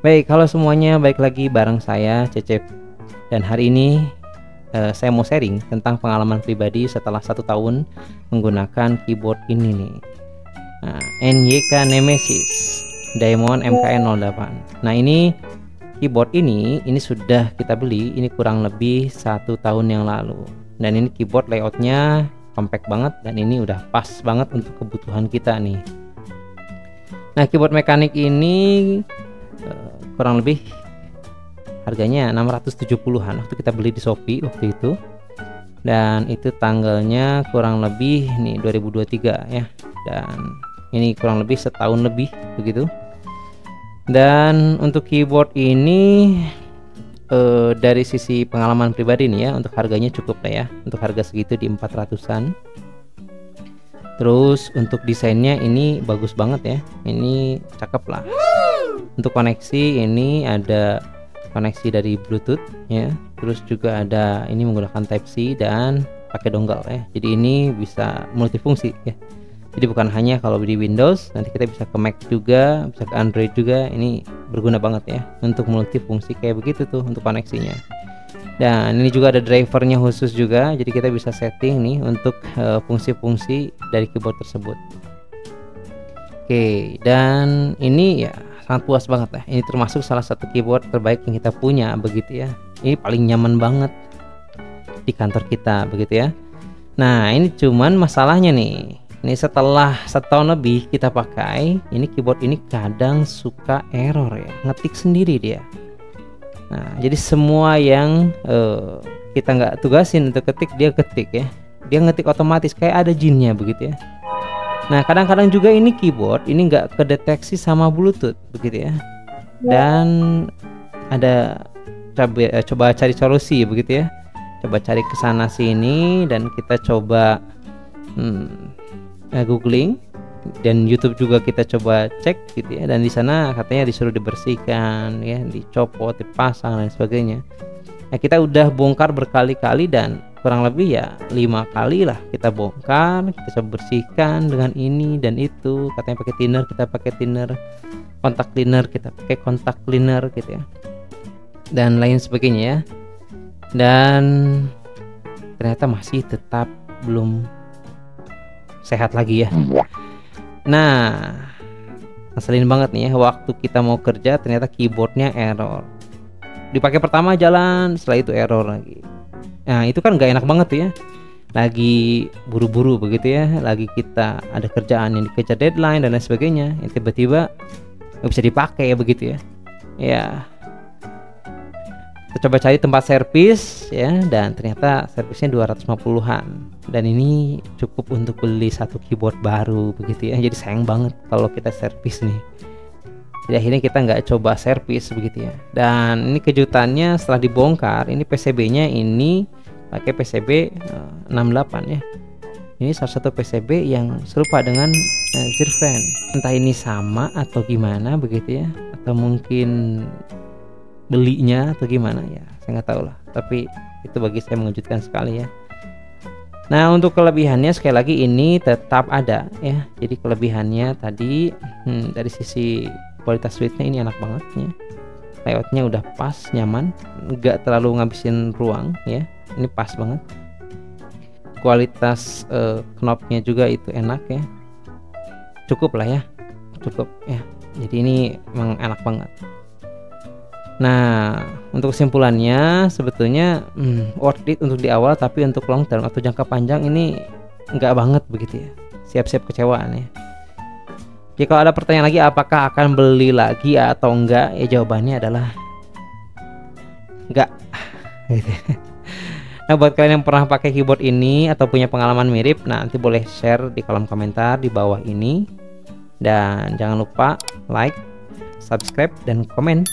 Baik, halo semuanya, balik lagi bareng saya Cecep. Dan hari ini saya mau sharing tentang pengalaman pribadi setelah 1 tahun menggunakan keyboard ini nih. Nah, NYK Nemesis Diamond MKN08. Nah, ini keyboard ini sudah kita beli ini kurang lebih 1 tahun yang lalu. Dan ini keyboard layoutnya compact banget dan ini udah pas banget untuk kebutuhan kita nih. Nah, keyboard mekanik ini kurang lebih harganya 670-an waktu kita beli di Shopee waktu itu, dan itu tanggalnya kurang lebih nih 2023 ya, dan ini kurang lebih setahun lebih begitu. Dan untuk keyboard ini dari sisi pengalaman pribadi nih ya, untuk harganya cukup lah ya, untuk harga segitu di 400-an. Terus untuk desainnya ini bagus banget ya, ini cakep lah. Untuk koneksi ini ada koneksi dari Bluetooth ya, terus juga ada ini menggunakan Type C dan pakai dongle ya. Jadi ini bisa multifungsi ya. Jadi bukan hanya kalau di Windows, nanti kita bisa ke Mac juga, bisa ke Android juga. Ini berguna banget ya untuk multifungsi kayak begitu tuh untuk koneksinya. Dan ini juga ada drivernya khusus juga, jadi kita bisa setting nih untuk fungsi-fungsi dari keyboard tersebut. Oke, dan ini ya sangat puas banget lah. Ini termasuk salah satu keyboard terbaik yang kita punya begitu ya. Ini paling nyaman banget di kantor kita begitu ya. Nah, ini cuman masalahnya nih, ini setelah 1 tahun lebih kita pakai, ini keyboard ini kadang suka error ya, ngetik sendiri dia. Nah, jadi semua yang kita nggak tugasin untuk ketik, dia ketik ya. Dia ngetik otomatis kayak ada jinnya begitu ya. Nah, kadang-kadang juga ini keyboard ini nggak kedeteksi sama Bluetooth begitu ya. Dan ada coba cari solusi begitu ya. Coba cari ke sana sini dan kita coba googling, dan YouTube juga kita coba cek gitu ya. Dan di sana katanya disuruh dibersihkan ya, dicopot, dipasang dan sebagainya. Nah, kita udah bongkar berkali-kali dan kurang lebih ya 5 kali lah kita bongkar, kita coba bersihkan dengan ini dan itu. Katanya pakai thinner, kita pakai thinner, kontak cleaner, kita pakai kontak cleaner gitu ya, dan lain sebagainya ya. Dan ternyata masih tetap belum sehat lagi ya. Nah, ngeselin banget nih ya, waktu kita mau kerja ternyata keyboardnya error. Dipakai pertama jalan, setelah itu error lagi. Nah, itu kan gak enak banget tuh ya. Lagi buru-buru begitu ya, lagi kita ada kerjaan yang dikejar deadline dan lain sebagainya, yang tiba-tiba gak bisa dipakai ya begitu ya. Ya, kita coba cari tempat servis ya, dan ternyata servisnya 250-an. Dan ini cukup untuk beli satu keyboard baru begitu ya. Jadi sayang banget kalau kita servis nih. Jadi akhirnya kita nggak coba servis begitu ya. Dan ini kejutannya setelah dibongkar, ini PCB-nya ini pakai PCB 68 ya. Ini salah satu PCB yang serupa dengan Zirfren. Entah ini sama atau gimana begitu ya, atau mungkin belinya atau gimana ya, saya nggak tahu lah. Tapi itu bagi saya mengejutkan sekali ya. Nah, untuk kelebihannya sekali lagi ini tetap ada ya. Jadi kelebihannya tadi dari sisi kualitas fluidnya ini enak banget ya. Layoutnya udah pas, nyaman, nggak terlalu ngabisin ruang ya. Ini pas banget. Kualitas knobnya juga itu enak ya. Cukup lah ya, cukup ya. Jadi ini memang enak banget. Nah, untuk kesimpulannya sebetulnya worth it untuk di awal, tapi untuk long term atau jangka panjang ini nggak banget begitu ya. Siap-siap kecewaan ya. Jika ada pertanyaan lagi apakah akan beli lagi atau enggak, ya jawabannya adalah enggak. Nah, buat kalian yang pernah pakai keyboard ini atau punya pengalaman mirip, nanti boleh share di kolom komentar di bawah ini. Dan jangan lupa like, subscribe, dan komen.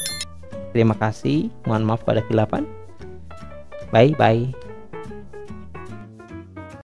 Terima kasih, mohon maaf pada kesilapan. Bye bye.